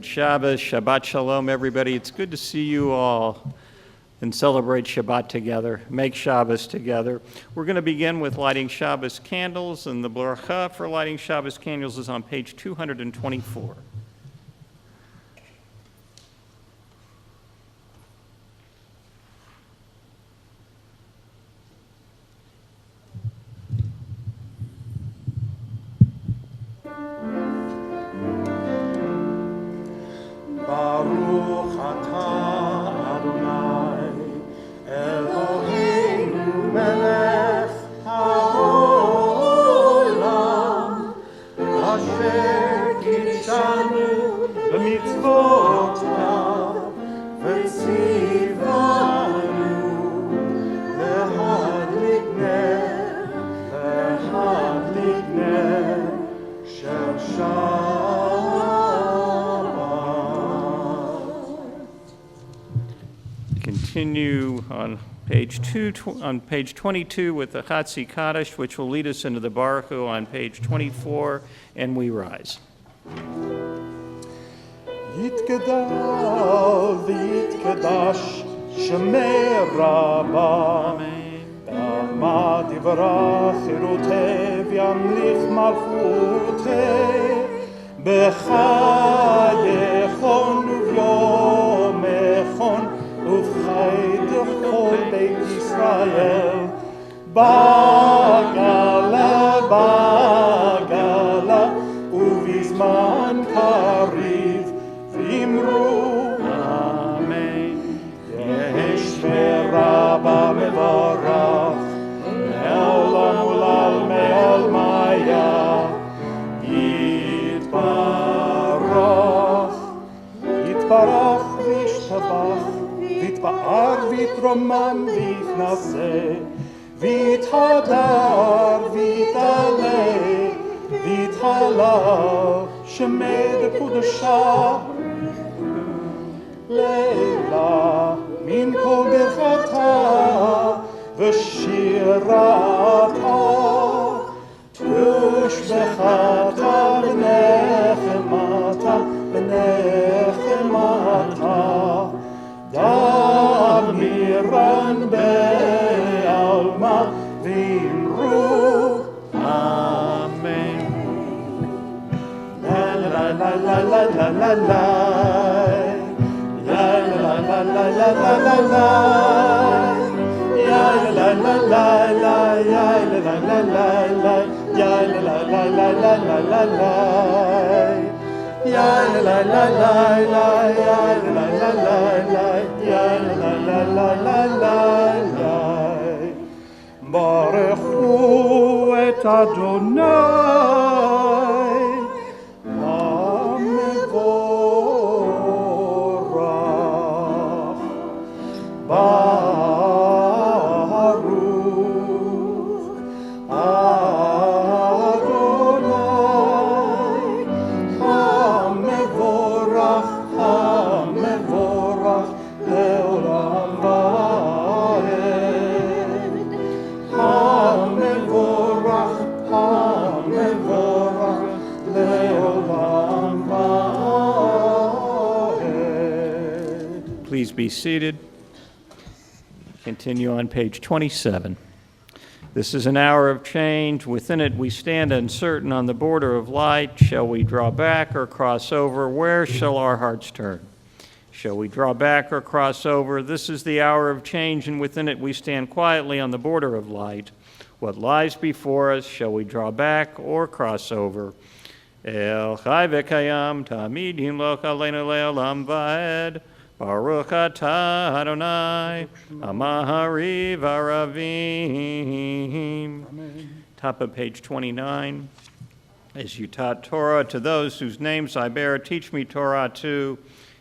Shabbos, Shabbat Shalom, everybody. It's good to see you all and celebrate Shabbat together, make Shabbos together. We're going to begin with lighting Shabbos candles, and the bracha for lighting Shabbos candles is on page 224. Baruch atah Adonai, Eloheinu melech haolam, asher kidshanu b'mitzvotav, v'tzivanu lehadlik ner shel Shabbat. Continue on page 22 with the Chatzi Kaddish, which will lead us into the Baruch Hu on page 24, and we rise. Yitgadal v'yitgadash shemei Rabbah, B'alma divrach chiruteh v'yamlich malchuteh, b'chayechon uvyomechon ufchaydech kol beit Yisrael, bagala uvizman kariv v'imru amen. Yesh merabba mevorach me'olam ulal me'ol maya yitbarach v'yishtabach v'yitba'ar v'yitroman v'yitnaseh v'yithadar v'yitale v'yithala shemei dekudashah leila min kol birchata v'shirata tushbechata v'nechemata damiran be'alma v'imru amen. La la la la la la la la la la la la la la la la la la la la, ya la la la la la, ya la la la la la la la la. Ya la la la la la, ya la la la la, ya la la la la la la. Baruch hu et Adonai, HaMevorach, Baruch Adonai, HaMevorach, HaMevorach, Leolam Vaed. HaMevorach, HaMevorach, Leolam Vaed. Please be seated. Continue on page 27. This is an hour of change. Within it we stand uncertain on the border of light. Shall we draw back or cross over? Where shall our hearts turn? Shall we draw back or cross over? This is the hour of change, and within it we stand quietly on the border of light. What lies before us? Shall we draw back or cross over? El Chai V'Kayam Tamid Yimloch Aleinu Le'olam Vaed. Baruch atah Adonai, Amahari Varavim. Top of page 29. As you taught Torah to those whose names I bear, teach me Torah too.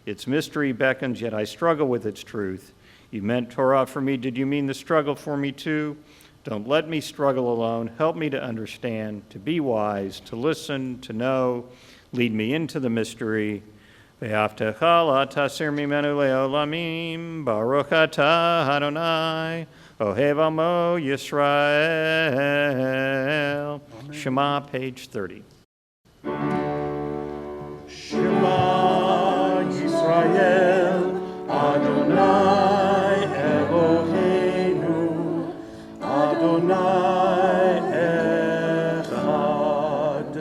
Its mystery beckons, yet I struggle with its truth. You meant Torah for me. Did you mean the struggle for me too? Don't let me struggle alone. Help me to understand, to be wise, to listen, to know. Lead me into the mystery. Ve'aftecha la tasir mimenu le'olamim, Baruch atah Adonai, Ohev amo Yisrael. Shema, page 30. Shema Yisrael, Adonai Eloheinu, Adonai Echad,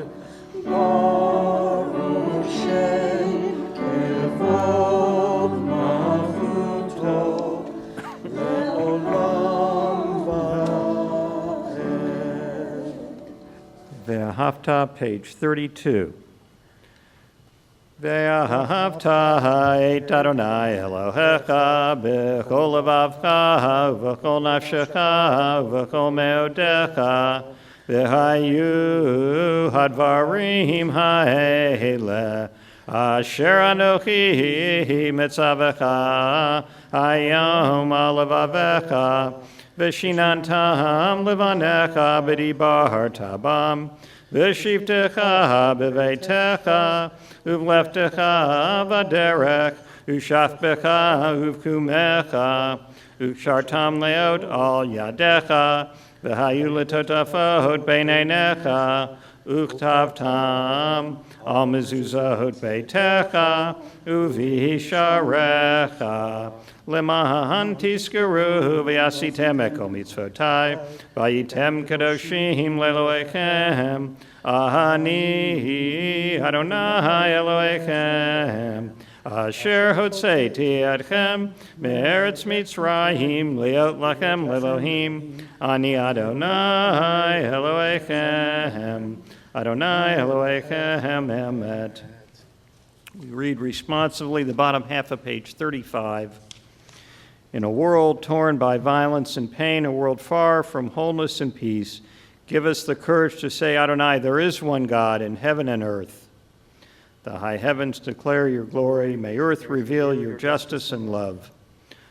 Baruch Shem Kevod Malchuto, Le'olam Vaed. Ve'ahavta, page 32. Ve'ahavta et Adonai Elohecha b'chol levavcha v'chol nafshecha v'chol meodecha v'hayu hadvarim ha'ele asher anochi mitzavecha hayom alevavecha v'shinantam levanecha b'dibarta bam v'shivtecha b'veitecha uvleftecha v'derech ushafbecha uvkumecha ushartam leot al yadecha v'hayu letotafot beineinecha uchtavtam al mezuzot beitecha uvisharecha Leman tiskaru v'yasitem ekol mitzvotai v'yitem kadoshim le'elohechem Ani Adonai Elohechem Asher hotzeiti adchem me'eretz Mitzrayim leot lachem le'elohim Ani Adonai Elohechem Adonai Elohechem emet. We read responsively the bottom half of page 35. In a world torn by violence and pain, a world far from wholeness and peace, give us the courage to say, Adonai, there is one God in heaven and earth. The high heavens declare your glory. May earth reveal your justice and love.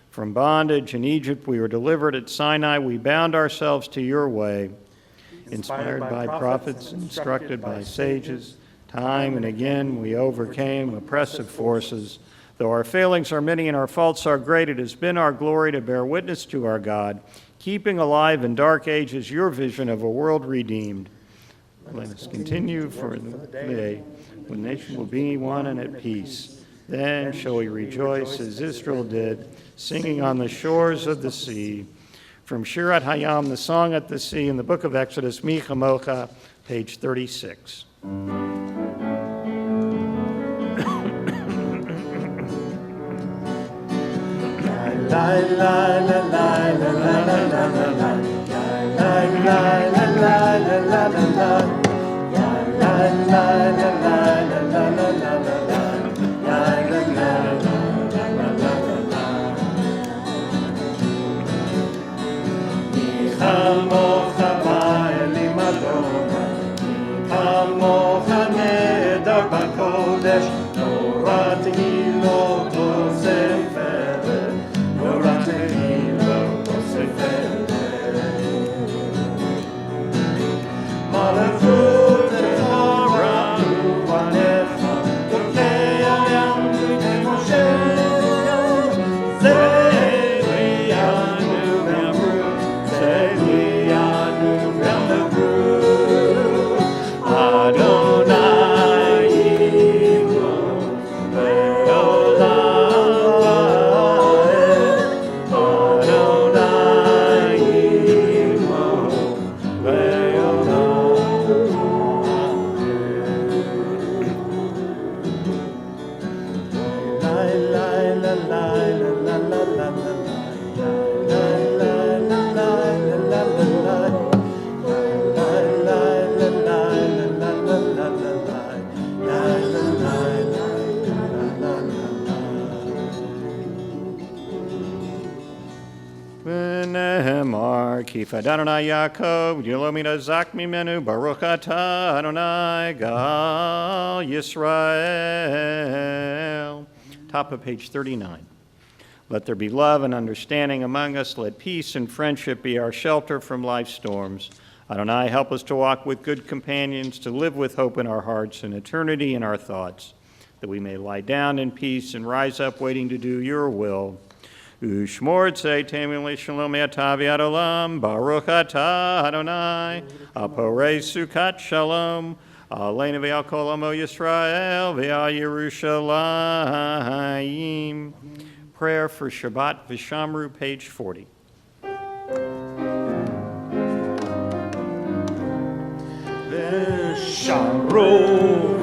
From bondage in Egypt we were delivered at Sinai. We bound ourselves to your way. Inspired by prophets, instructed by sages, time and again we overcame oppressive forces. Though our failings are many and our faults are great, it has been our glory to bear witness to our God, keeping alive in dark ages your vision of a world redeemed. Let us continue for the day when nation will be one and at peace. Then shall we rejoice as Israel did, singing on the shores of the sea. From Shirat Hayam, the song at the sea, in the book of Exodus, Mi Chamocha, page 36. La Adonai Yaakov, Yolomina Zak Mimenu, Baruch Atah Adonai Gal Yisrael. Top of page 39. Let there be love and understanding among us. Let peace and friendship be our shelter from life's storms. Adonai, help us to walk with good companions, to live with hope in our hearts and eternity in our thoughts, that we may lie down in peace and rise up waiting to do your will. Ushmor tzei temim le'shalom me'atav yad olam, Baruch atah Adonai, aporei sukat shalom, aleinu ve'al kol amo Yisrael ve'al Yerushalayim. Prayer for Shabbat V'Shamru, page 40. V'Shamru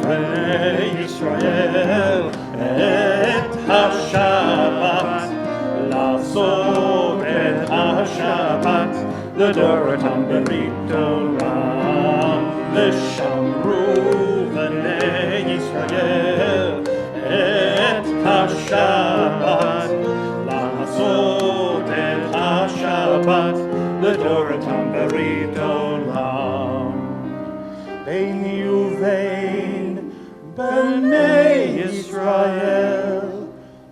b'nei Yisrael et HaShabbat, לעשות את השבת לדורתם ברית עולם. ושמרו בני ישראל את השבת, לעשות את השבת לדורתם ברית עולם. ביני ובין בני ישראל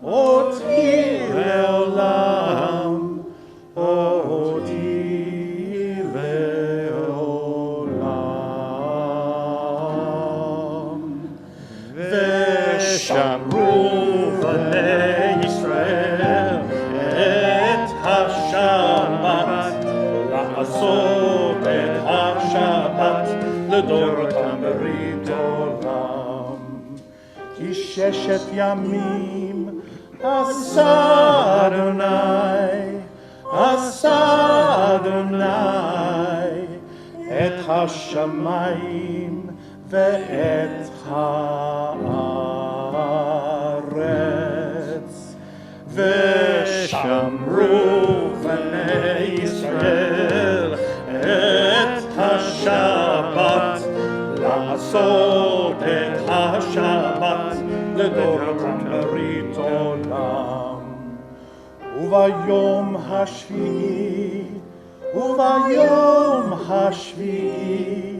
אותי לעולם, אותי לעולם. ושמרו בני ישראל את השבת, לעשות את השבת לדורתם ברית עולם. כי ששת ימים עשה אדוני, עשה אדוני את השמיים ואת הארץ. ושמרו בני ישראל את השבת, לעשות את השבת לדורתם ברית עולם. וביום השביעי, וביום השביעי,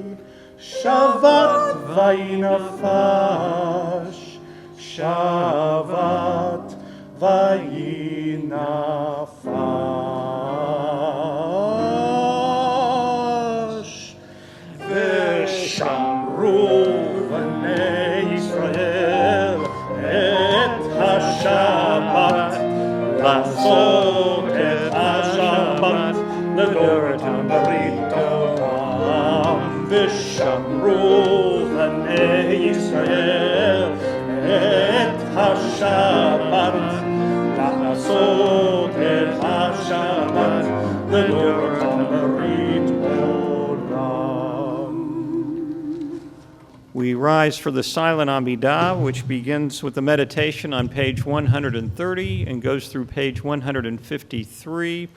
שבת וינפש, שבת וינפש. ושמרו בני ישראל את השבת, לעשות את השבת לדורתם ברית עולם. ושמרו בני ישראל את השבת, לעשות את השבת לדורתם ברית עולם. We rise for the silent Amidah, which begins with the meditation on page 130 and goes through page 153.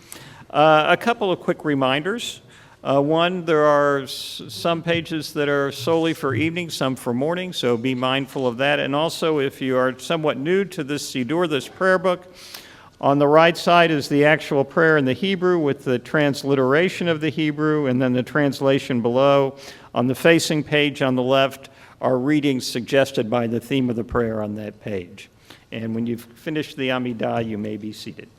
A couple of quick reminders. One, there are some pages that are solely for evening, some for morning, so be mindful of that. And also, if you are somewhat new to this Siddur, this prayer book, on the right side is the actual prayer in the Hebrew with the transliteration of the Hebrew, and then the translation below. On the facing page on the left are readings suggested by the theme of the prayer on that page. And when you've finished the Amidah, you may be seated.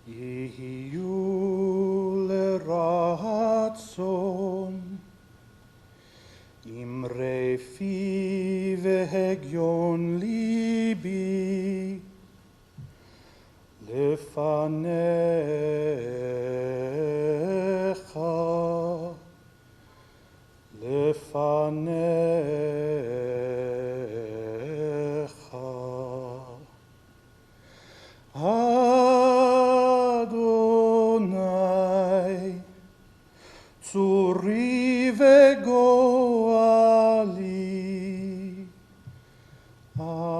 יהיו לרצון אמרי פי והגיון ליבי לפניך Adonai, צורי וגואלי, Adonai,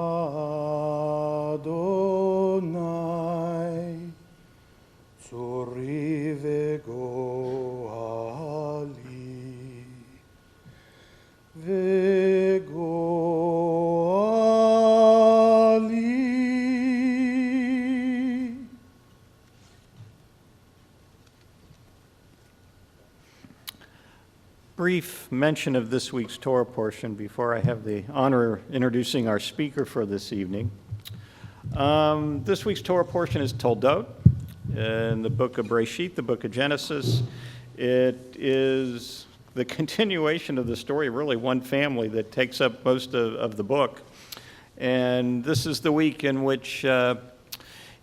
צורי וגואלי, Brief mention of this week's Torah portion before I have the honor of introducing our speaker for this evening. This week's Torah portion is Toldot in the book of Breshit, the book of Genesis. It is the continuation of the story of really one family that takes up most of the book. And this is the week in which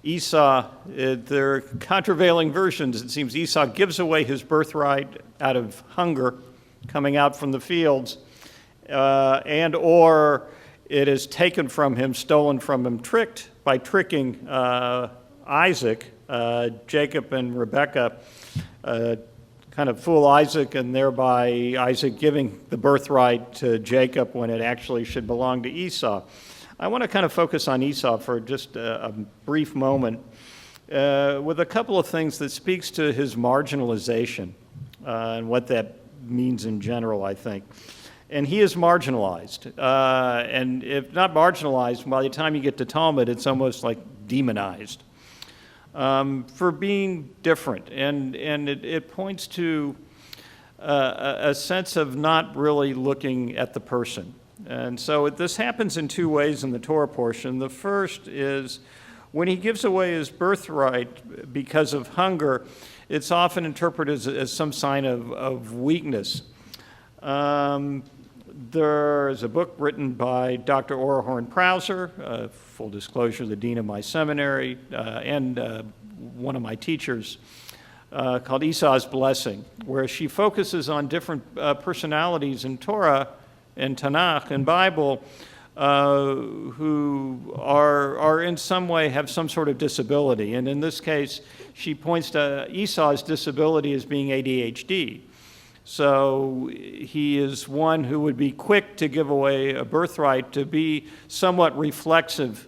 Esau, there are contravailing versions. It seems Esau gives away his birthright out of hunger, coming out from the fields, and or it is taken from him, stolen from him, tricked by tricking Isaac. Jacob and Rebekah kind of fool Isaac, and thereby Isaac giving the birthright to Jacob when it actually should belong to Esau. I want to kind of focus on Esau for just a brief moment with a couple of things that speaks to his marginalization and what that means in general, I think. And he is marginalized. And if not marginalized, by the time you get to Talmud, it's almost like demonized for being different. And it points to a sense of not really looking at the person. And so this happens in two ways in the Torah portion. The first is when he gives away his birthright because of hunger, it's often interpreted as some sign of weakness. There's a book written by Dr. Orahorn Prauser, full disclosure, the dean of my seminary, and one of my teachers, called Esau's Blessing, where she focuses on different personalities in Torah and Tanakh and Bible who are in some way have some sort of disability. And in this case, she points to Esau's disability as being ADHD. So he is one who would be quick to give away a birthright, to be somewhat reflexive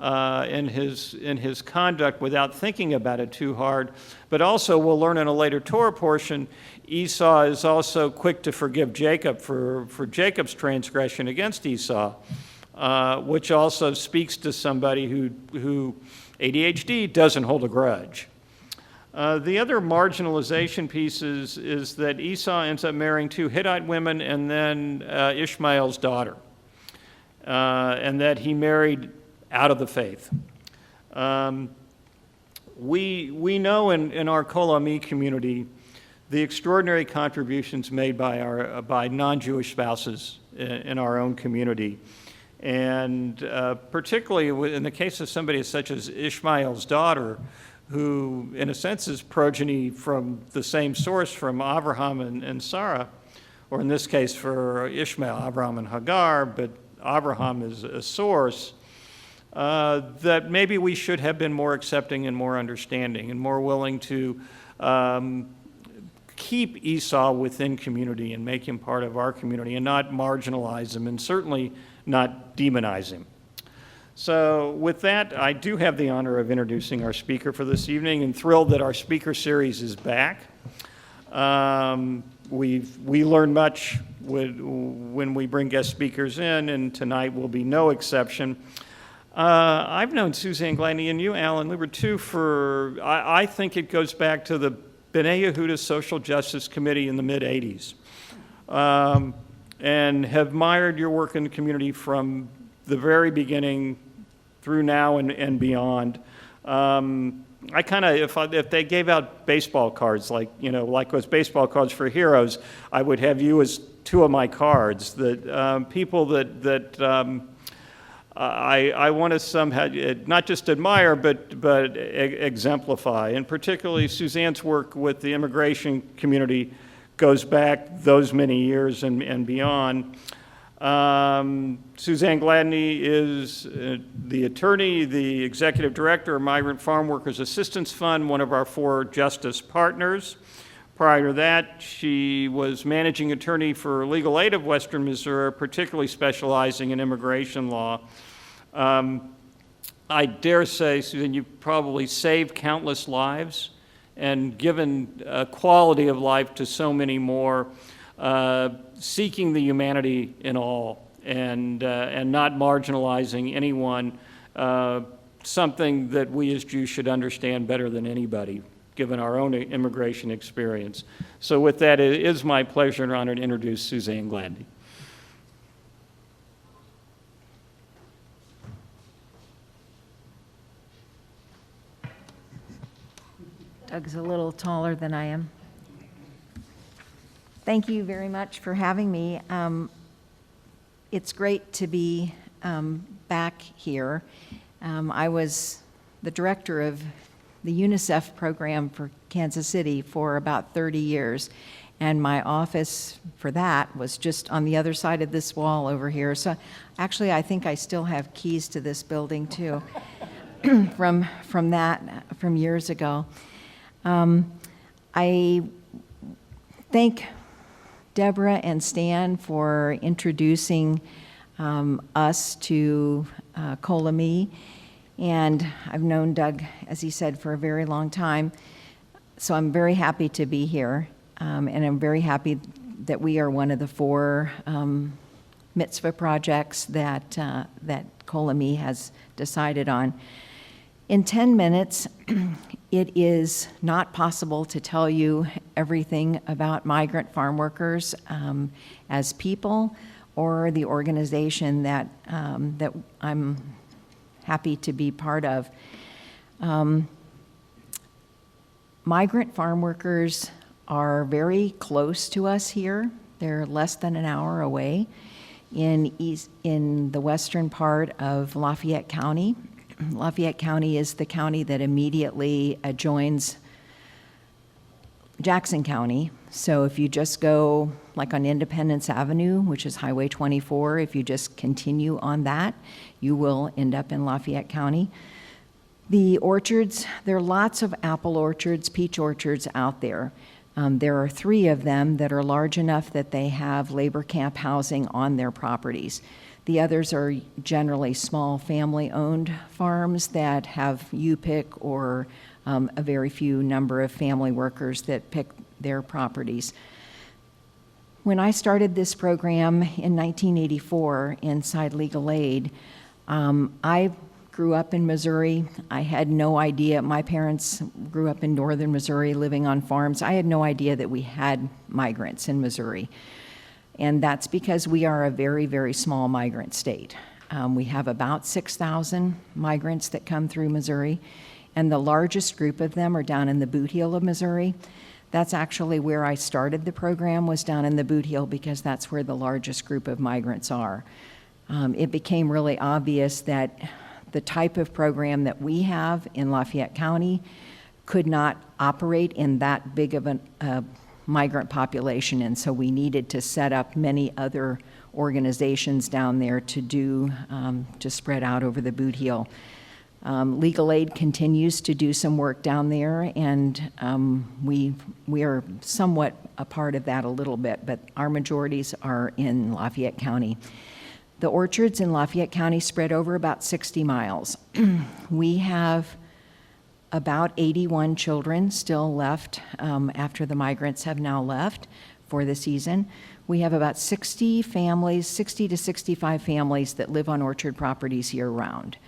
in his conduct without thinking about it too hard. But also, we'll learn in a later Torah portion, Esau is also quick to forgive Jacob for Jacob's transgression against Esau, which also speaks to somebody who ADHD doesn't hold a grudge. The other marginalization piece is that Esau ends up marrying two Hittite women and then Ishmael's daughter, and that he married out of the faith. We know in our Kol Ami community the extraordinary contributions made by non-Jewish spouses in our own community. And particularly in the case of somebody such as Ishmael's daughter, who in a sense is progeny from the same source from Abraham and Sarah, or in this case for Ishmael, Abraham and Hagar, but Abraham is a source, that maybe we should have been more accepting and more understanding and more willing to keep Esau within community and make him part of our community and not marginalize him and certainly not demonize him. So with that, I do have the honor of introducing our speaker for this evening and thrilled that our speaker series is back. We learn much when we bring guest speakers in, and tonight will be no exception. I've known Suzanne Gladney and you, Alan Lieber, for, I think it goes back to the B'nai Yehuda Social Justice Committee in the mid-'80s, and have admired your work in the community from the very beginning through now and beyond. I kind of, if they gave out baseball cards, like those baseball cards for heroes, I would have you as two of my cards, that people that I want to somehow not just admire, but exemplify. And particularly Suzanne's work with the immigration community goes back those many years and beyond. Suzanne Gladney is the attorney, the executive director of Migrant Farmworkers Assistance Fund, one of our 4 justice partners. Prior to that, she was managing attorney for Legal Aid of Western Missouri, particularly specializing in immigration law. I dare say, Suzanne, you've probably saved countless lives and given quality of life to so many more, seeking the humanity in all and not marginalizing anyone, something that we as Jews should understand better than anybody, given our own immigration experience. So with that, it is my pleasure and honor to introduce Suzanne Gladney. Doug's a little taller than I am. Thank you very much for having me. It's great to be back here. I was the director of the UNICEF program for Kansas City for about 30 years, and my office for that was just on the other side of this wall over here. So actually, I think I still have keys to this building too, from years ago. I thank Deborah and Stan for introducing us to Kol Ami, and I've known Doug, as he said, for a very long time, so I'm very happy to be here, and I'm very happy that we are one of the 4 mitzvah projects that Kol Ami has decided on. In 10 minutes, it is not possible to tell you everything about migrant farm workers as people or the organization that I'm happy to be part of. Migrant farm workers are very close to us here. They're less than an hour away in the western part of Lafayette County. Lafayette County is the county that immediately adjoins Jackson County. So if you just go like on Independence Avenue, which is Highway 24, if you just continue on that, you will end up in Lafayette County. The orchards, there are lots of apple orchards, peach orchards out there. There are 3 of them that are large enough that they have labor camp housing on their properties. The others are generally small family-owned farms that have you-pick or a very few number of family workers that pick their properties. When I started this program in 1984 inside legal aid, I grew up in Missouri. I had no idea. My parents grew up in northern Missouri living on farms. I had no idea that we had migrants in Missouri. And that's because we are a very, very small migrant state. We have about 6,000 migrants that come through Missouri, and the largest group of them are down in the Boot Heel of Missouri. That's actually where I started the program, was down in the Boot Heel, because that's where the largest group of migrants are. It became really obvious that the type of program that we have in Lafayette County could not operate in that big of a migrant population, and so we needed to set up many other organizations down there to spread out over the Boot Heel. Legal Aid continues to do some work down there, and we are somewhat a part of that a little bit, but our majorities are in Lafayette County. The orchards in Lafayette County spread over about 60 miles. We have about 81 children still left after the migrants have now left for the season. We have about 60 families, 60 to 65 families that live on orchard properties year-round.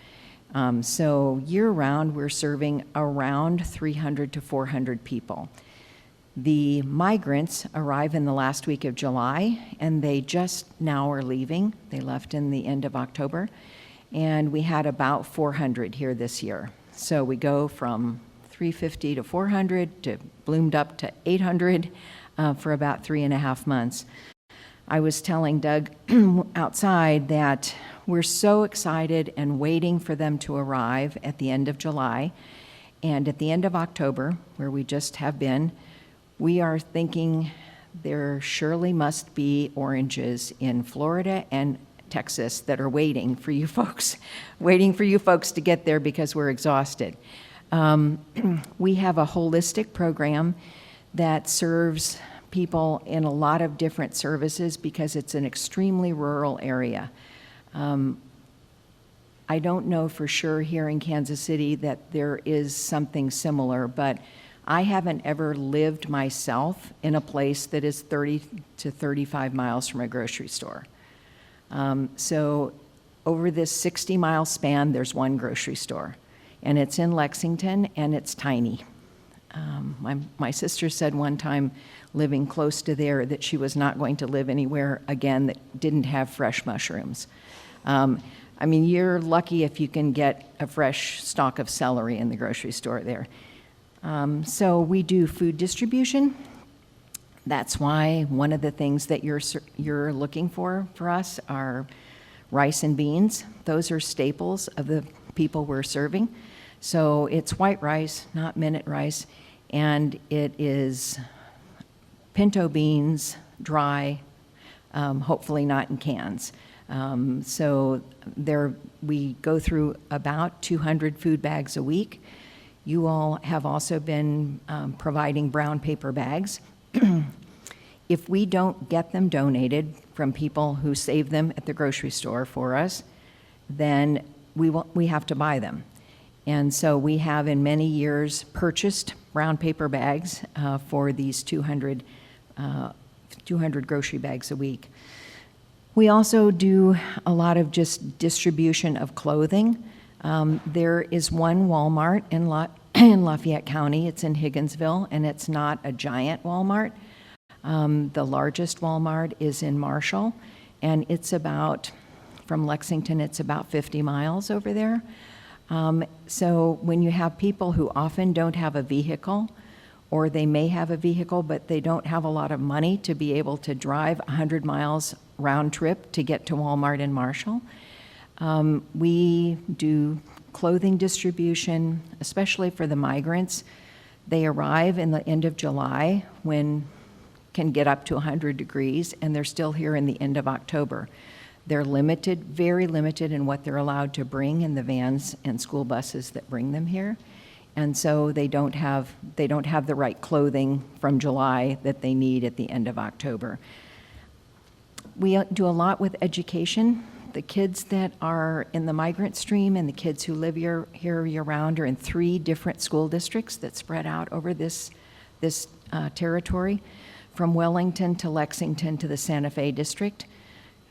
So year-round, we're serving around 300 to 400 people. The migrants arrive in the last week of July, and they just now are leaving. They left in the end of October, and we had about 400 here this year. So we go from 350 to 400 to bloomed up to 800 for about 3.5 months. I was telling Doug outside that we're so excited and waiting for them to arrive at the end of July. And at the end of October, where we just have been, we are thinking there surely must be oranges in Florida and Texas that are waiting for you folks to get there because we're exhausted. We have a holistic program that serves people in a lot of different services because it's an extremely rural area. I don't know for sure here in Kansas City that there is something similar, but I haven't ever lived myself in a place that is 30 to 35 miles from a grocery store. So over this 60-mile span, there's one grocery store, and it's in Lexington, and it's tiny. My sister said one time, living close to there, that she was not going to live anywhere again that didn't have fresh mushrooms. I mean, you're lucky if you can get a fresh stalk of celery in the grocery store there. So we do food distribution. That's why one of the things that you're looking for us are rice and beans. Those are staples of the people we're serving. So it's white rice, not minute rice, and it is pinto beans, dry, hopefully not in cans. So we go through about 200 food bags a week. You all have also been providing brown paper bags. If we don't get them donated from people who save them at the grocery store for us, then we have to buy them. And so we have in many years purchased brown paper bags for these 200 grocery bags a week. We also do a lot of just distribution of clothing. There is one Walmart in Lafayette County. It's in Higginsville, and it's not a giant Walmart. The largest Walmart is in Marshall, and from Lexington, it's about 50 miles over there. So when you have people who often don't have a vehicle, or they may have a vehicle, but they don't have a lot of money to be able to drive 100 miles round trip to get to Walmart in Marshall, we do clothing distribution, especially for the migrants. They arrive in the end of July when can get up to 100 degrees, and they're still here in the end of October. They're limited, very limited in what they're allowed to bring in the vans and school buses that bring them here. And so they don't have the right clothing from July that they need at the end of October. We do a lot with education. The kids that are in the migrant stream and the kids who live here year-round are in 3 different school districts that spread out over this territory, from Wellington to Lexington to the Santa Fe district.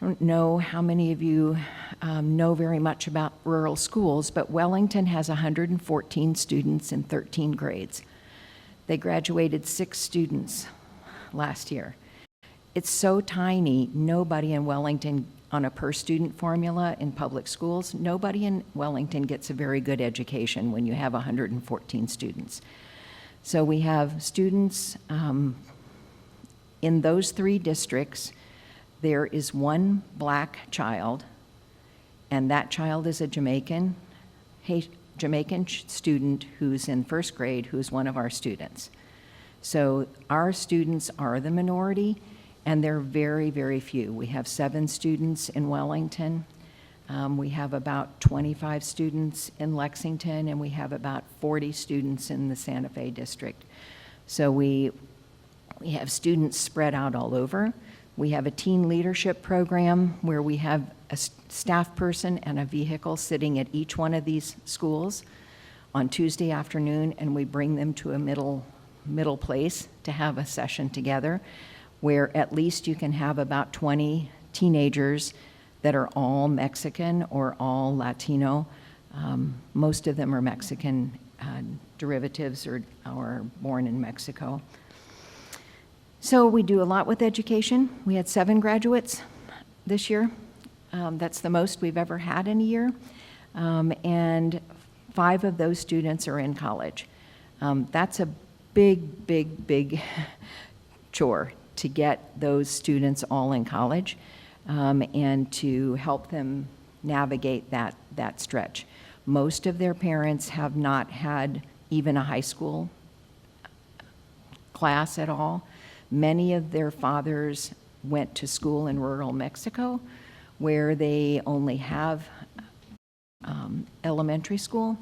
I don't know how many of you know very much about rural schools, but Wellington has 114 students in 13 grades. They graduated 6 students last year. It's so tiny, nobody in Wellington, on a per-student formula in public schools, nobody in Wellington gets a very good education when you have 114 students. So we have students in those 3 districts. There is one black child, and that child is a Jamaican student who's in 1st grade, who's one of our students. So our students are the minority, and they're very, very few. We have 7 students in Wellington. We have about 25 students in Lexington, and we have about 40 students in the Santa Fe district. So we have students spread out all over. We have a teen leadership program where we have a staff person and a vehicle sitting at each one of these schools on Tuesday afternoon, and we bring them to a middle place to have a session together, where at least you can have about 20 teenagers that are all Mexican or all Latino. Most of them are Mexican derivatives or born in Mexico. So we do a lot with education. We had 7 graduates this year. That's the most we've ever had in a year. And 5 of those students are in college. That's a big chore to get those students all in college and to help them navigate that stretch. Most of their parents have not had even a high school class at all. Many of their fathers went to school in rural Mexico, where they only have elementary school,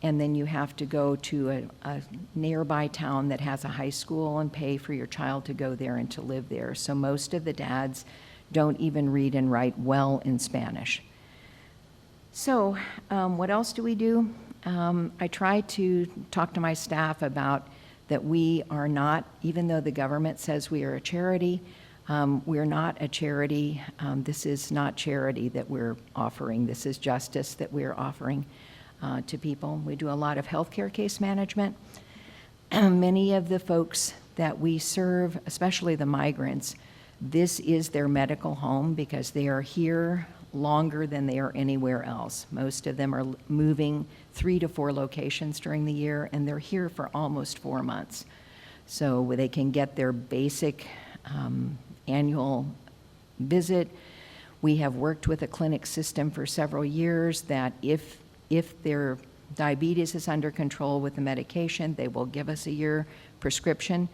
and then you have to go to a nearby town that has a high school and pay for your child to go there and to live there. So most of the dads don't even read and write well in Spanish. So what else do we do? I try to talk to my staff about that we are not, even though the government says we are a charity, we're not a charity. This is not charity that we're offering. This is justice that we're offering to people. We do a lot of healthcare case management. Many of the folks that we serve, especially the migrants, this is their medical home because they are here longer than they are anywhere else. Most of them are moving 3 to 4 locations during the year, and they're here for almost 4 months. So they can get their basic annual visit. We have worked with a clinic system for several years that if their diabetes is under control with the medication, they will give us a year prescription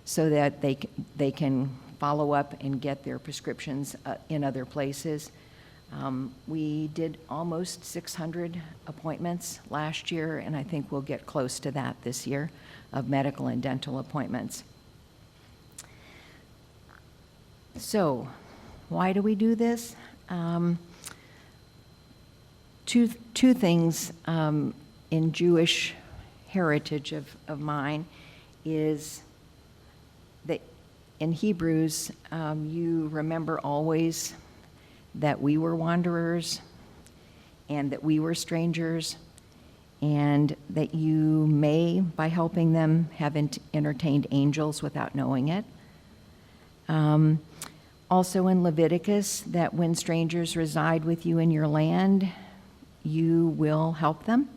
so that they can follow up and get their prescriptions in other places. We did almost 600 appointments last year, and I think we'll get close to that this year of medical and dental appointments. So, why do we do this? Two things in Jewish heritage of mine is that in Hebrews, you remember always that we were wanderers. and that we were strangers, and that you may, by helping them, have entertained angels without knowing it. Also in Leviticus, that when strangers reside with you in your land, you will help them,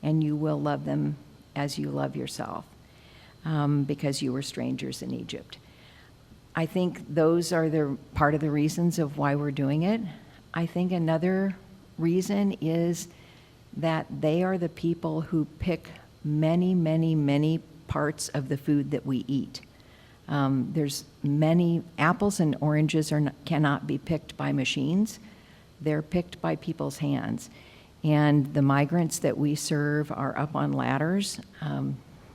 and you will love them as you love yourself, because you were strangers in Egypt. I think those are the part of the reasons of why we're doing it. I think another reason is that they are the people who pick many, many, many parts of the food that we eat. There's many apples and oranges cannot be picked by machines. They're picked by people's hands. And the migrants that we serve are up on ladders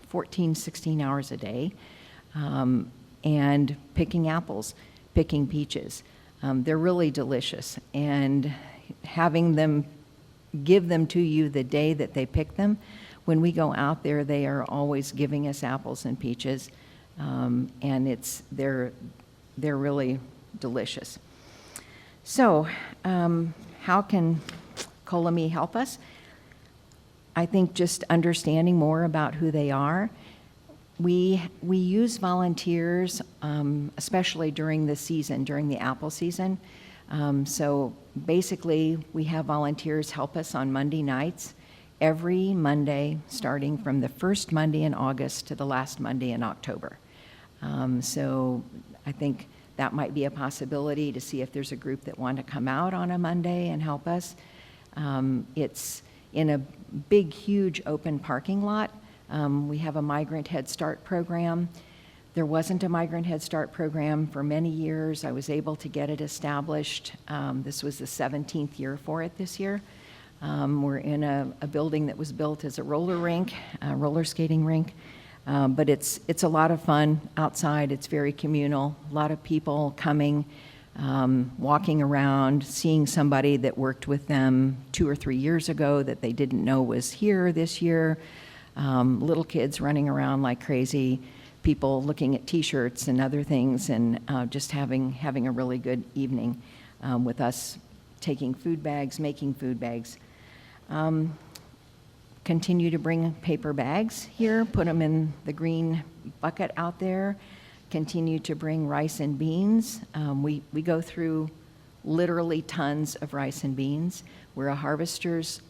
14, 16 hours a day, and picking apples, picking peaches. They're really delicious. And having them give them to you the day that they pick them, when we go out there, they are always giving us apples and peaches. And they're really delicious. So, how can Kolami help us? I think just understanding more about who they are. We use volunteers, especially during the season, during the apple season. So basically, we have volunteers help us on Monday nights, every Monday, starting from the first Monday in August to the last Monday in October. So I think that might be a possibility to see if there's a group that want to come out on a Monday and help us. It's in a big, huge open parking lot. We have a Migrant Head Start program. There wasn't a Migrant Head Start program for many years. I was able to get it established. This was the 17th year for it this year. We're in a building that was built as a roller rink, a roller skating rink. But it's a lot of fun outside. It's very communal. A lot of people coming, walking around, seeing somebody that worked with them 2 or 3 years ago that they didn't know was here this year. Little kids running around like crazy, people looking at T-shirts and other things, and just having a really good evening with us taking food bags, making food bags. Continue to bring paper bags here, put them in the green bucket out there. Continue to bring rice and beans. We go through literally tons of rice and beans. We're a harvesters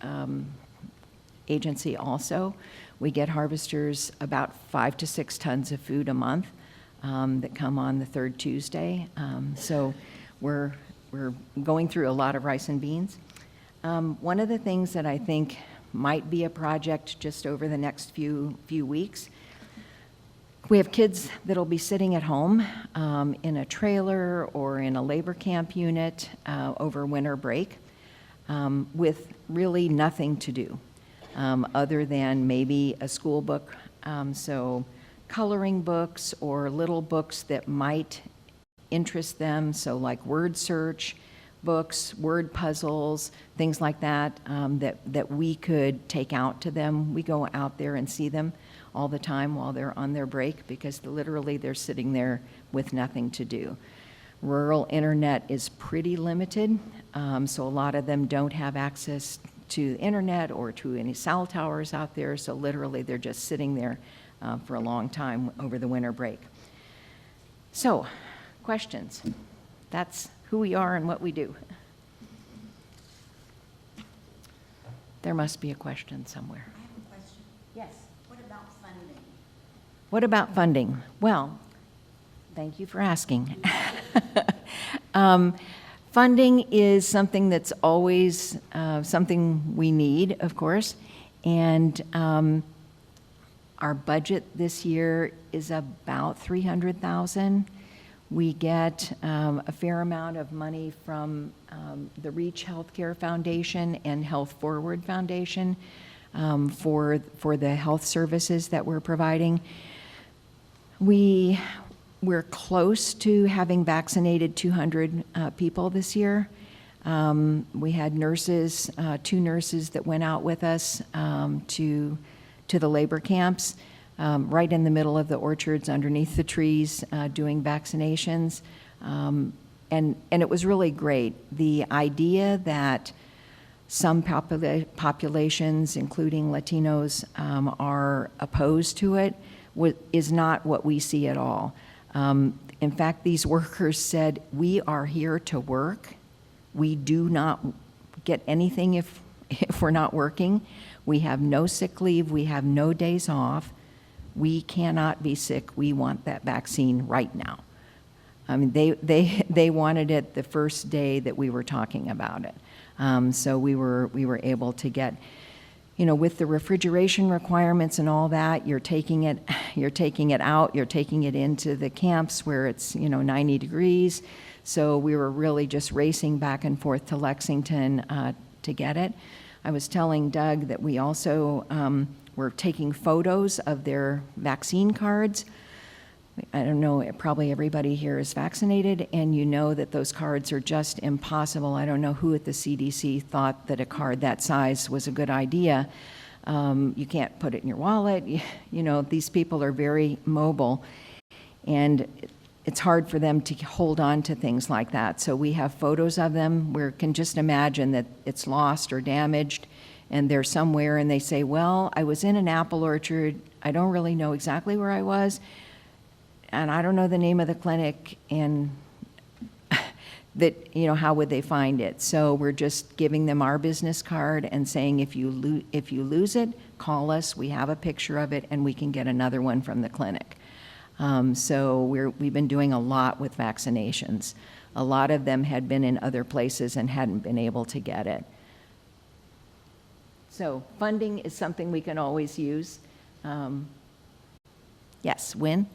agency also. We get harvesters about 5 to 6 tons of food a month that come on the third Tuesday. So we're going through a lot of rice and beans. One of the things that I think might be a project just over the next few weeks, we have kids that'll be sitting at home in a trailer or in a labor camp unit over winter break with really nothing to do other than maybe a school book. So coloring books or little books that might interest them, so like word search books, word puzzles, things like that, that we could take out to them. We go out there and see them all the time while they're on their break, because literally they're sitting there with nothing to do. Rural internet is pretty limited, so a lot of them don't have access to the internet or to any cell towers out there, so literally they're just sitting there for a long time over the winter break. So, questions? That's who we are and what we do. There must be a question somewhere. I have a question. Yes. What about funding? What about funding? Well, thank you for asking. Funding is something that's always something we need, of course, and our budget this year is about $300,000. We get a fair amount of money from the Reach Healthcare Foundation and Health Forward Foundation for the health services that we're providing. We're close to having vaccinated 200 people this year. We had nurses, 2 nurses that went out with us to the labor camps, right in the middle of the orchards, underneath the trees, doing vaccinations. And it was really great. The idea that Some populations, including Latinos, are opposed to it, is not what we see at all. In fact, these workers said, we are here to work. We do not get anything if we're not working. We have no sick leave. We have no days off. We cannot be sick. We want that vaccine right now. I mean, they wanted it the first day that we were talking about it. So we were able to get, with the refrigeration requirements and all that, you're taking it out, you're taking it into the camps where it's 90 degrees. So we were really just racing back and forth to Lexington to get it. I was telling Doug that we also were taking photos of their vaccine cards. I don't know, probably everybody here is vaccinated, and you know that those cards are just impossible. I don't know who at the CDC thought that a card that size was a good idea. You can't put it in your wallet. These people are very mobile, and it's hard for them to hold on to things like that. So we have photos of them where you can just imagine that it's lost or damaged, and they're somewhere, and they say, well, I was in an apple orchard. I don't really know exactly where I was, and I don't know the name of the clinic, and that, how would they find it? So we're just giving them our business card and saying, if you lose it, call us. We have a picture of it, and we can get another one from the clinic. So we've been doing a lot with vaccinations. A lot of them had been in other places and hadn't been able to get it. So funding is something we can always use. Yes, Wynn?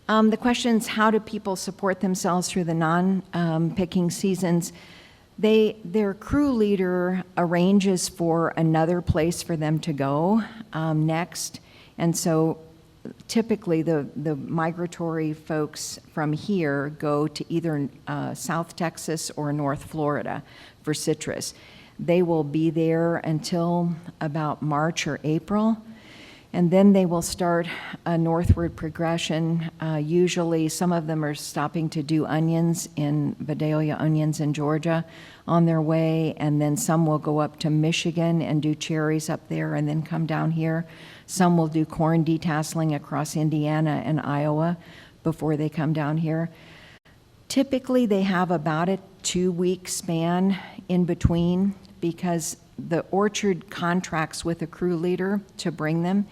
The question is, how do people support themselves through the non-picking seasons? Their crew leader arranges for another place for them to go next, and so typically the migratory folks from here go to either South Texas or North Florida for citrus. They will be there until about March or April, and then they will start a northward progression. Usually some of them are stopping to do onions in Vidalia onions in Georgia on their way, and then some will go up to Michigan and do cherries up there and then come down here. Some will do corn detasseling across Indiana and Iowa before they come down here. Typically they have about a 2-week span in between, because the orchard contracts with a crew leader to bring them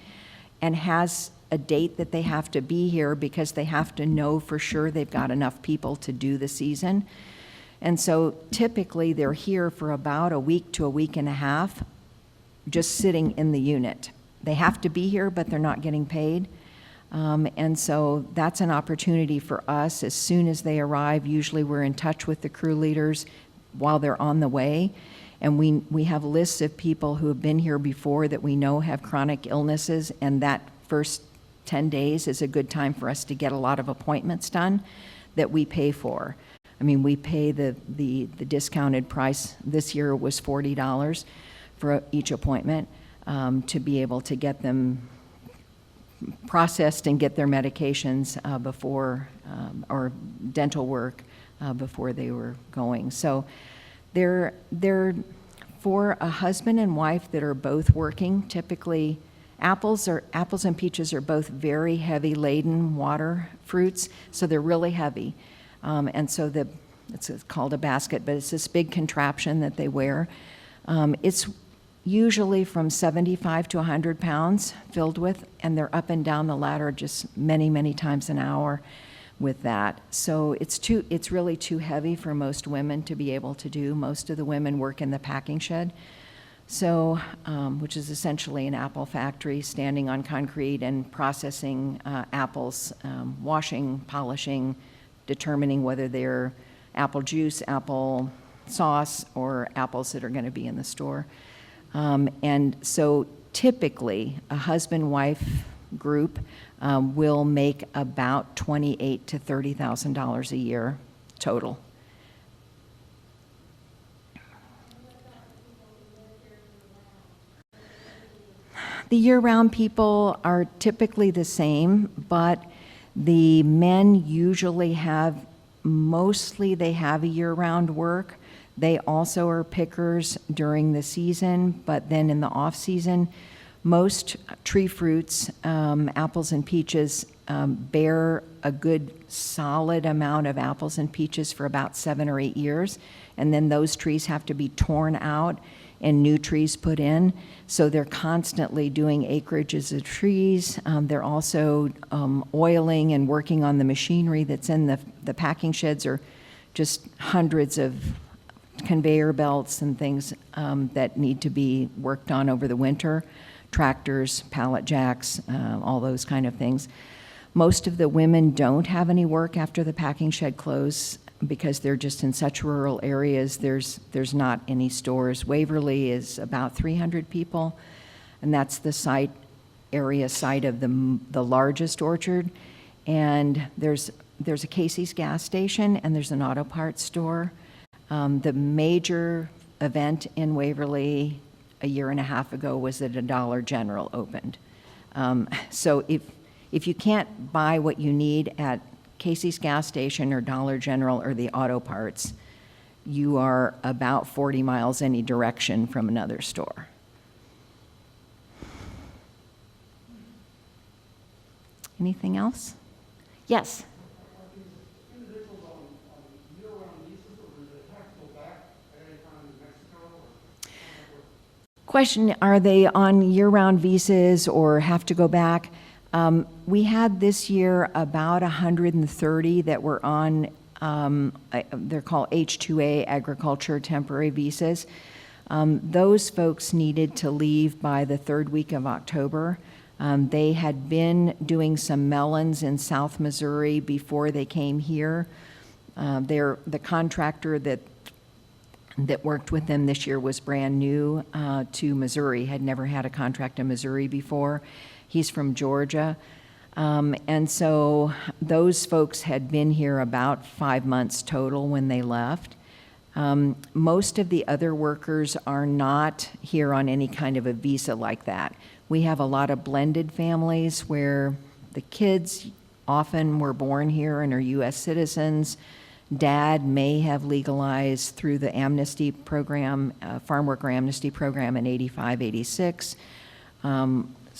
and has a date that they have to be here, because they have to know for sure they've got enough people to do the season. And so typically they're here for about a week to a week and a half, just sitting in the unit. They have to be here, but they're not getting paid. And so that's an opportunity for us. As soon as they arrive, usually we're in touch with the crew leaders while they're on the way. And we have lists of people who have been here before that we know have chronic illnesses, and that first 10 days is a good time for us to get a lot of appointments done that we pay for. I mean, we pay the discounted price. This year it was $40 for each appointment to be able to get them processed and get their medications before, or dental work before they were going. So they're for a husband and wife that are both working. Typically, apples and peaches are both very heavy laden water fruits, so they're really heavy. And so it's called a basket, but it's this big contraption that they wear. It's usually from 75 to 100 pounds filled with, and they're up and down the ladder just many, many times an hour with that. So it's really too heavy for most women to be able to do. Most of the women work in the packing shed, so which is essentially an apple factory, standing on concrete and processing apples, washing, polishing, determining whether they're apple juice, apple sauce, or apples that are going to be in the store. And so typically a husband-wife group will make about $28,000 to $30,000 a year total. The year-round people are typically the same, but The men usually mostly they have a year-round work. They also are pickers during the season, but then in the off-season, most tree fruits, apples and peaches, bear a good solid amount of apples and peaches for about 7 or 8 years, and then those trees have to be torn out and new trees put in. So they're constantly doing acreages of trees. They're also oiling and working on the machinery that's in the packing sheds, or just hundreds of conveyor belts and things that need to be worked on over the winter. Tractors, pallet jacks, all those kind of things. Most of the women don't have any work after the packing shed closes because they're just in such rural areas. There's not any stores. Waverly is about 300 people, and that's the site of the largest orchard. And there's a Casey's gas station, and there's an auto parts store. The major event in Waverly a year and a half ago was that a Dollar General opened. So if you can't buy what you need at Casey's gas station or Dollar General or the auto parts, you are about 40 miles any direction from another store. Anything else? Yes? Question, are they on year-round visas or have to go back? We had this year about 130 that were on, they're called H-2A, agriculture temporary visas. Those folks needed to leave by the 3rd week of October. They had been doing some melons in South Missouri before they came here. The contractor that worked with them this year was brand new to Missouri, had never had a contract in Missouri before. He's from Georgia. And so those folks had been here about 5 months total when they left. Most of the other workers are not here on any kind of a visa like that. We have a lot of blended families where the kids often were born here and are U.S. citizens. Dad may have legalized through the amnesty program, farm worker amnesty program in 85, 86.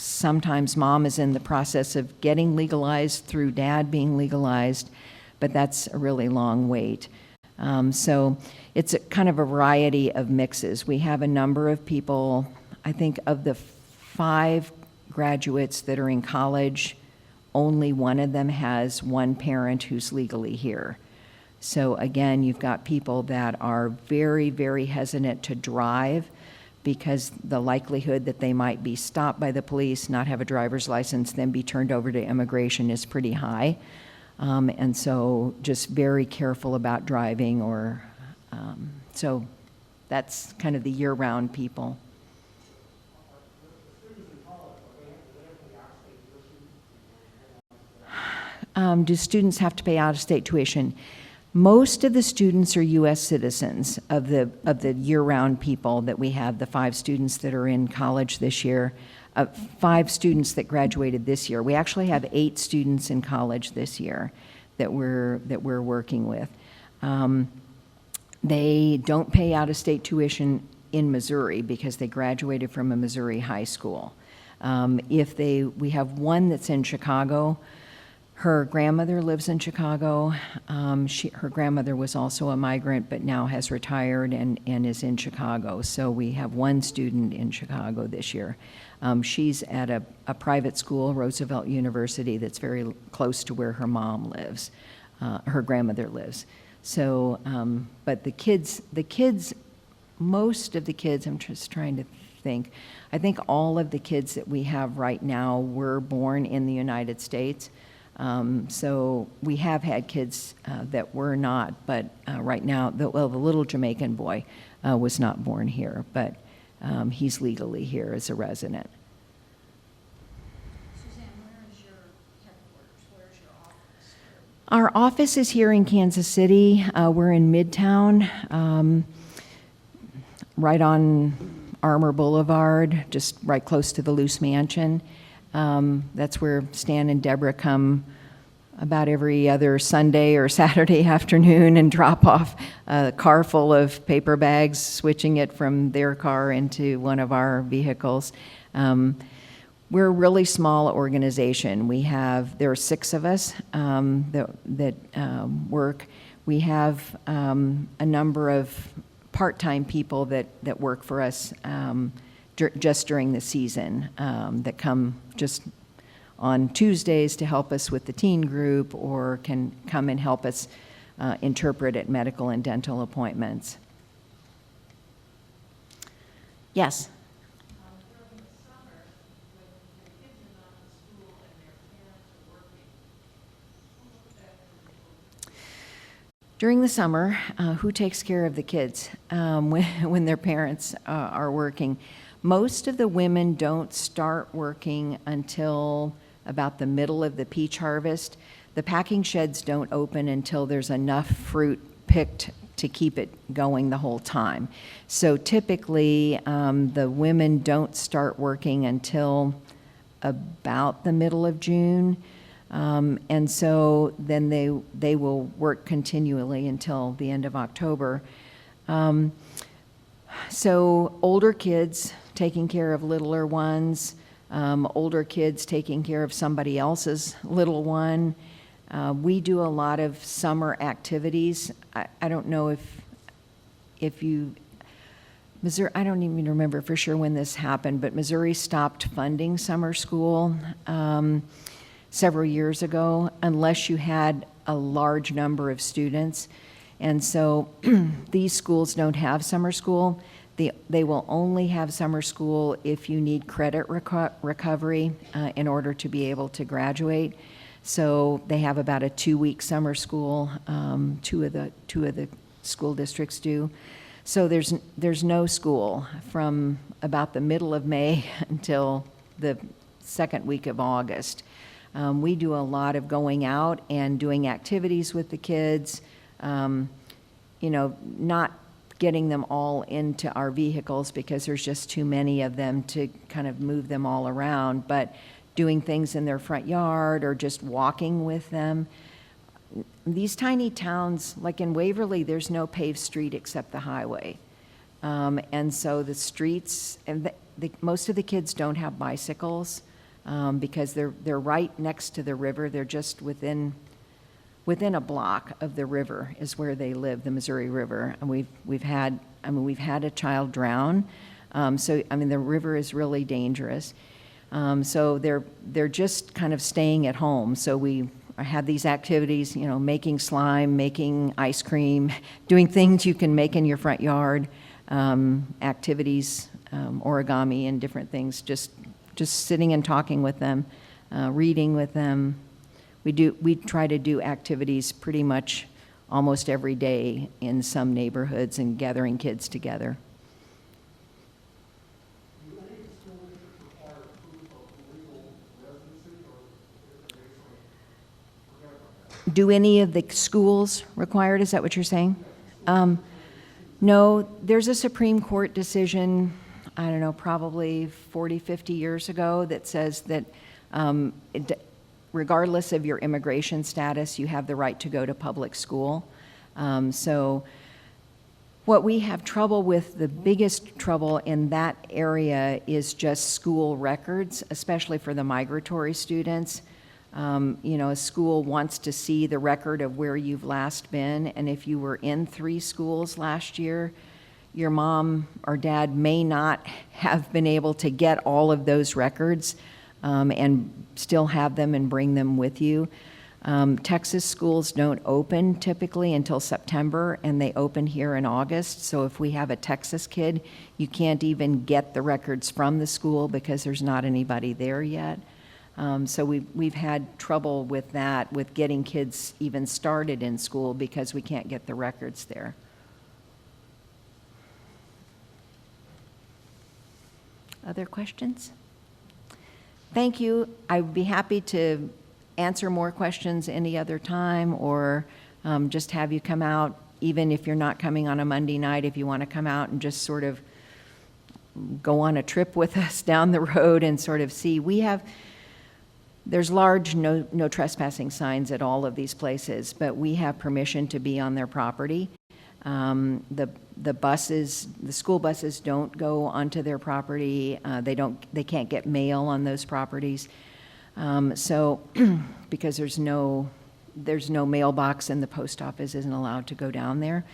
Sometimes mom is in the process of getting legalized through dad being legalized, but that's a really long wait. So it's a kind of a variety of mixes. We have a number of people, I think of the 5 graduates that are in college, only one of them has one parent who's legally here. So again, you've got people that are very, very hesitant to drive because the likelihood that they might be stopped by the police, not have a driver's license, then be turned over to immigration is pretty high. And so just very careful about driving so that's kind of the year-round people. Do students have to pay out-of-state tuition? Most of the students are U.S. citizens of the year-round people that we have, the 5 students that are in college this year, 5 students that graduated this year. We actually have 8 students in college this year that we're working with. They don't pay out-of-state tuition in Missouri because they graduated from a Missouri high school. We have one that's in Chicago. Her grandmother lives in Chicago. Her grandmother was also a migrant, but now has retired and is in Chicago. So we have one student in Chicago this year. She's at a private school, Roosevelt University, that's very close to where her mom lives, her grandmother lives. So, but the kids, most of the kids, I'm just trying to think, I think all of the kids that we have right now were born in the United States. So we have had kids that were not, but right now, the little Jamaican boy was not born here, but he's legally here as a resident. Suzanne, where is your headquarters? Where's your office? Our office is here in Kansas City. We're in Midtown, right on Armour Boulevard, just right close to the Luce Mansion. That's where Stan and Deborah come about every other Sunday or Saturday afternoon and drop off a car full of paper bags, switching it from their car into one of our vehicles. We're a really small organization. There are 6 of us that work. We have a number of part-time people that work for us just during the season, that come just on Tuesdays to help us with the teen group, or can come and help us interpret at medical and dental appointments. Yes? During the summer, when the kids are not in school and their parents are working, who looks after the children? During the summer, who takes care of the kids when their parents are working? Most of the women don't start working until about the middle of the peach harvest. The packing sheds don't open until there's enough fruit picked to keep it going the whole time. So typically, the women don't start working until about the middle of June. And so then they will work continually until the end of October. So older kids taking care of littler ones, older kids taking care of somebody else's little one. We do a lot of summer activities. I don't know if you, Missouri, I don't even remember for sure when this happened, but Missouri stopped funding summer school several years ago unless you had a large number of students. And so these schools don't have summer school. They will only have summer school if you need credit recovery in order to be able to graduate. So they have about a 2-week summer school. Two of the school districts do. So there's no school from about the middle of May until the second week of August. We do a lot of going out and doing activities with the kids. Not getting them all into our vehicles because there's just too many of them to kind of move them all around, but doing things in their front yard or just walking with them. These tiny towns, like in Waverly, there's no paved street except the highway. And so the streets, and most of the kids don't have bicycles because they're right next to the river. They're just within a block of the river is where they live, the Missouri River. And we've had a child drown. The river is really dangerous. So they're just kind of staying at home. So we have these activities, making slime, making ice cream, doing things you can make in your front yard, activities, origami and different things, just sitting and talking with them, reading with them. We try to do activities pretty much almost every day in some neighborhoods and gathering kids together. Do any of the school districts require proof of legal residency, or forget about that? Do any of the schools require it? Is that what you're saying? No, there's a Supreme Court decision, I don't know, probably 40, 50 years ago that says that regardless of your immigration status, you have the right to go to public school. So what we have trouble with, the biggest trouble in that area is just school records, especially for the migratory students. A school wants to see the record of where you've last been, and if you were in 3 schools last year, your mom or dad may not have been able to get all of those records and still have them and bring them with you. Texas schools don't open typically until September, and they open here in August. So if we have a Texas kid, you can't even get the records from the school because there's not anybody there yet. So we've had trouble with that, with getting kids even started in school because we can't get the records there. Other questions? Thank you. I'd be happy to answer more questions any other time, or just have you come out, even if you're not coming on a Monday night, if you want to come out and just sort of go on a trip with us down the road and sort of see. There's large no trespassing signs at all of these places, but we have permission to be on their property. The buses, the school buses don't go onto their property. They can't get mail on those properties. So because there's no mailbox and the post office isn't allowed to go down there.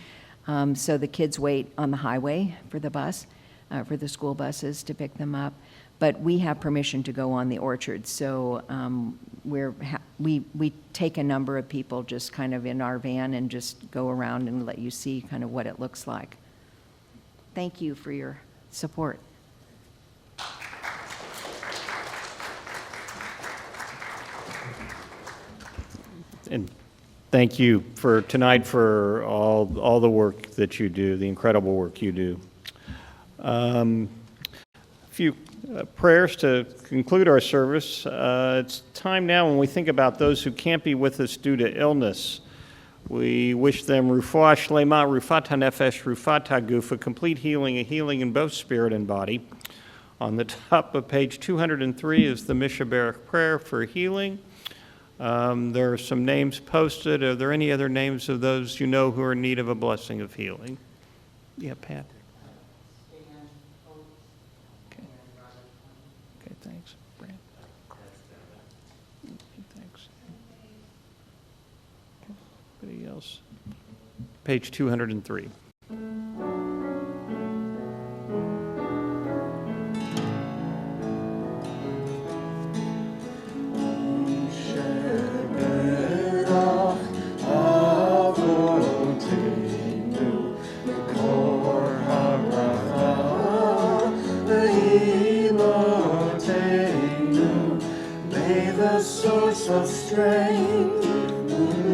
So the kids wait on the highway for the bus, for the school buses to pick them up. But we have permission to go on the orchard. So we take a number of people just kind of in our van and just go around and let you see kind of what it looks like. Thank you for your support. And thank you for tonight for all the work that you do, the incredible work you do. A few prayers to conclude our service. It's time now when we think about those who can't be with us due to illness. We wish them Rufuah Shlema, Rufat HaNefesh, Rufat HaGuf, a complete healing, a healing in both spirit and body. On the top of page 203 is the Mishaberach prayer for healing. There are some names posted. Are there any other names of those you know who are in need of a blessing of healing? Yeah, Pat. Okay, thanks. Brad. Thanks. Anybody else? Page 203. Of strength,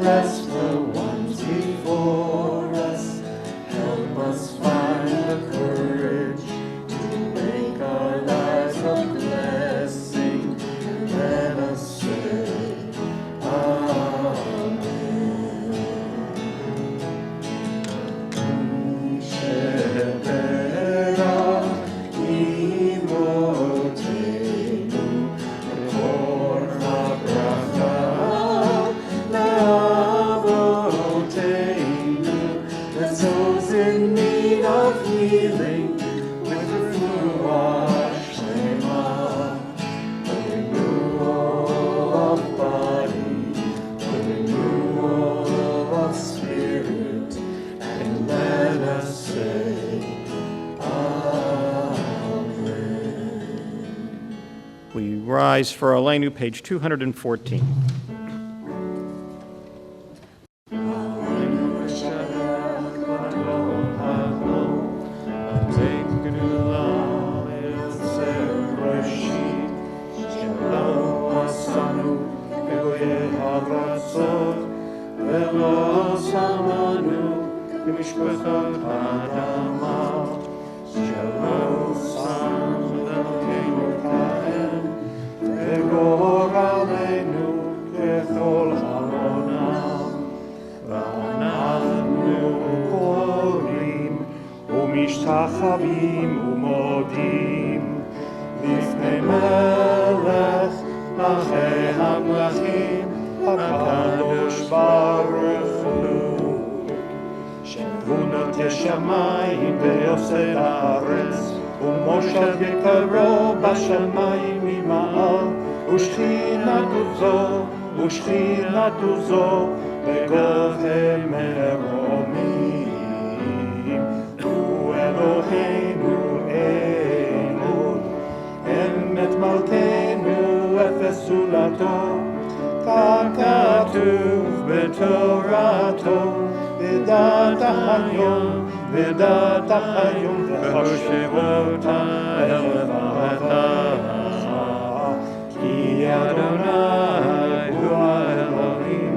rest the ones before us. Help us find the courage to make our lives a blessing. Let us say, Amen. Rise for Aleinu, page 214. משתחווים ומודים לפני מלך מלכי המלכים הקדוש ברוך הוא שבונות השמיים ויוסד הארץ ומושב יקרו בשמיים ממעל ושכינתו זו בגובה מרומים אלוהינו אלוהינו אמת מלכנו ופסולתו כך כתוב בתורתו בדעת היום וחושבותה לבבך כי אדוני הוא האלוהים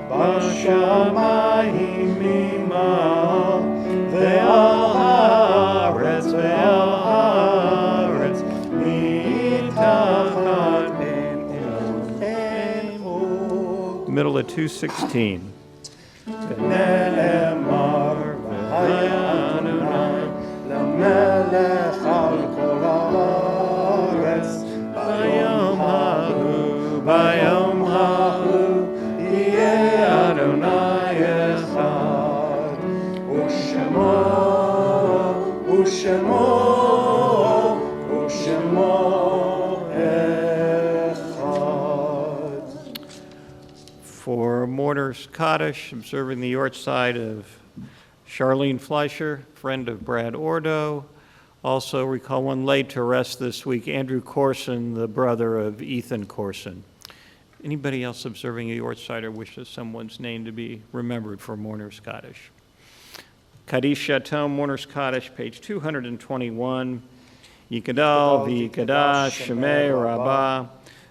בשמיים ממעל ועל הארץ מתחת אלוהינו. Middle of 216. ונאמר והיה אדוני למלך על כל הארץ ביום ההוא ושמו אחד. For mourners Kaddish, observing the yahrzeit of Charlene Fleischer, friend of Brad Ordo. Also recall one laid to rest this week, Andrew Corson, the brother of Ethan Corson. Anybody else observing a yahrzeit or wishes someone's name to be remembered for mourners Kaddish? Kaddish Chateau, mourners Kaddish, page 221. Yikadal v'yikadash shemei rabbah,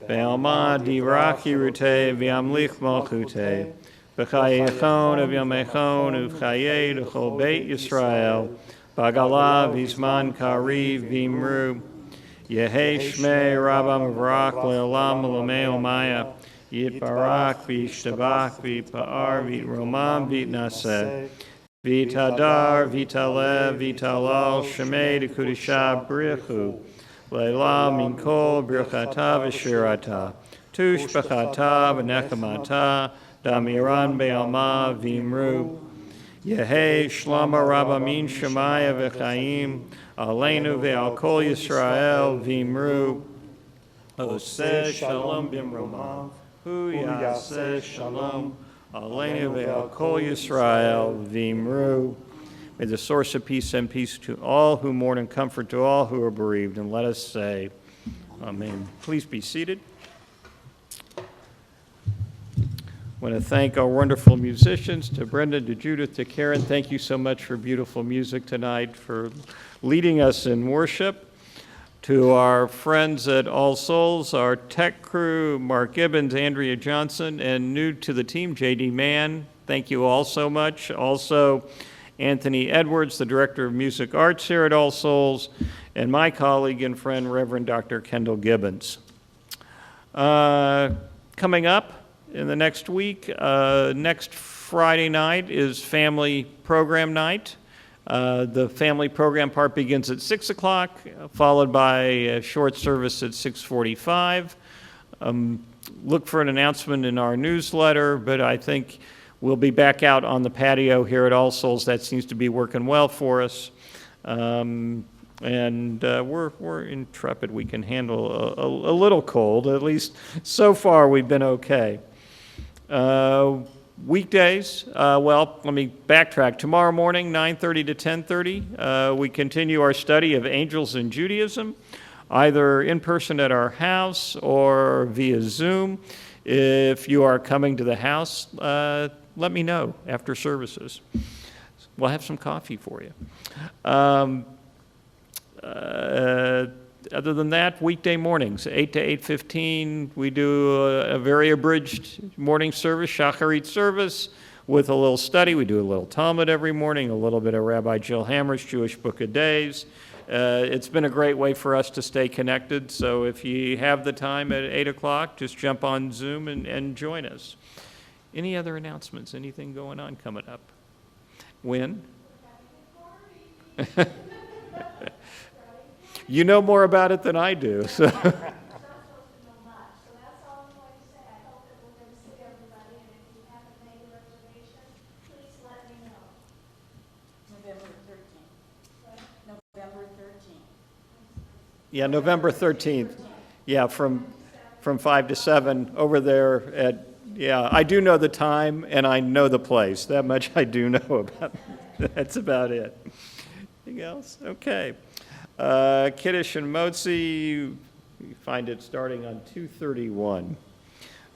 ve'alma diraki rute v'yamlich malchute, v'chayechon v'yamechon uv'chayei d'chol beit Yisrael, Bagala v'zman kariv v'imru, Yehei shmei rabbah mavrak le'olam l'mei omaya, Yitbarak v'yishtabach v'yipa'ar v'yiromam v'yitnaseh, V'tadar, v'talev, v'talal, shemei d'kudisha brichu, le'la min kol birchata v'shirata, tushbachata v'nechamata, damiran be'alma v'imru, Yehei shlama rabba min shemaya v'chaim, aleinu ve'al kol Yisrael v'imru, oseh shalom b'imromav, hu yaseh shalom, Aleinu ve'al kol Yisrael v'imru. May the source of peace send peace to all who mourn and comfort to all who are bereaved. And let us say, Amen. Please be seated. I want to thank our wonderful musicians, to Brenda, to Judith, to Karen. Thank you so much for beautiful music tonight, for leading us in worship. To our friends at All Souls, our tech crew, Mark Gibbons, Andrea Johnson, and new to the team, J.D. Mann. Thank you all so much. Also, Anthony Edwards, the Director of Music Arts here at All Souls, and my colleague and friend, Reverend Dr. Kendall Gibbons. Coming up in the next week, next Friday night is family program night. The family program part begins at 6 o'clock, followed by a short service at 6:45. Look for an announcement in our newsletter, but I think we'll be back out on the patio here at All Souls. That seems to be working well for us. And we're intrepid. We can handle a little cold. At least so far we've been okay. Weekdays, well, let me backtrack. Tomorrow morning, 9:30 to 10:30, we continue our study of angels in Judaism, either in person at our house or via Zoom. If you are coming to the house, let me know after services. We'll have some coffee for you. Other than that, weekday mornings, 8 to 8:15, we do a very abridged morning service, Shacharit service, with a little study. We do a little Talmud every morning, a little bit of Rabbi Jill Hammer's Jewish Book of Days. It's been a great way for us to stay connected, so if you have the time at 8 o'clock, just jump on Zoom and join us. Any other announcements? Anything going on coming up? When? You know more about it than I do. So. Yeah, November 13th. Yeah, from 5 to 7 over there at, yeah, I do know the time and I know the place. That much I do know about. That's about it. Anything else? Okay. Kiddush and Motzi, you find it starting on 231.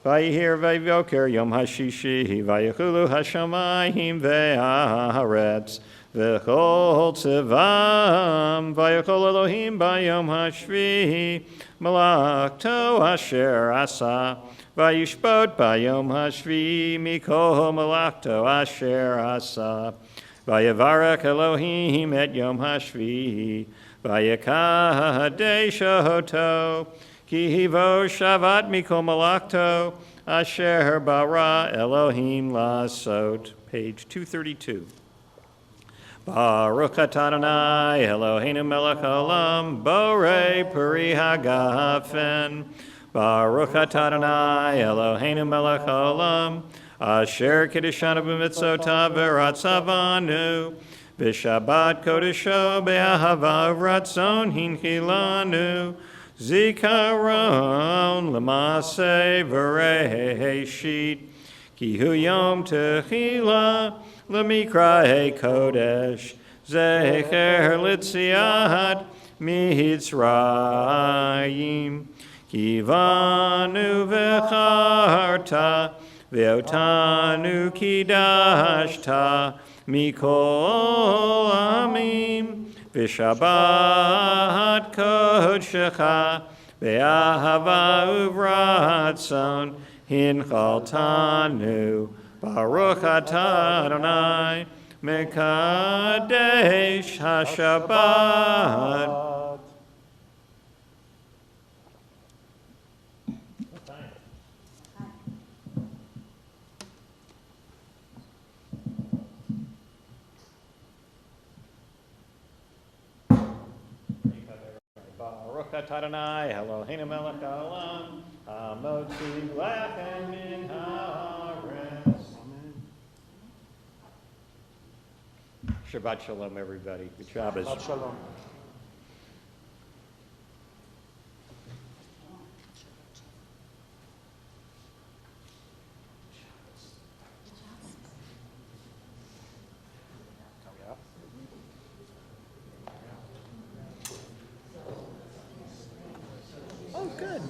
Vayihir vayvoker yom hashishi, vayechulu hashamayim ve'aretz, v'chol tzivam, vayechol Elohim bayom hashvihi, malakto asher asa, vayishbot bayom hashvihi, mikol malakto asher asa, vayevarek Elohim et yom hashvihi, Vayakadesh Oto, Ki Hivo Shavat Mikol Malakto, Asher Bara Elohim Lasot. Page 232. Baruch atah Adonai Eloheinu melech haolam, borei peri hagafen. Baruch atah Adonai Eloheinu melech haolam, asher kiddushanu b'mitzvotav v'ratzavanu, B'Shabbat Kodesho Be'ahava Ratzon Hinchilanu Zikaron L'Maseh V'Reishit Ki Hu Yom Techila L'Mikra'e Kodesh Zecher L'Tziat Mitzrayim Kivanu V'charta Ve'otanu Kidashta Mikol Amim V'Shabbat Kodshecha Ve'ahava Uvratzon Hinchaltanu Baruch Atah Adonai Mekadesh HaShabbat. Baruch atah Adonai, Eloheinu melech haolam, hamotzi lechem min haaretz. Shabbat shalom, everybody. Good Shabbos. Shabbat shalom. Oh, good.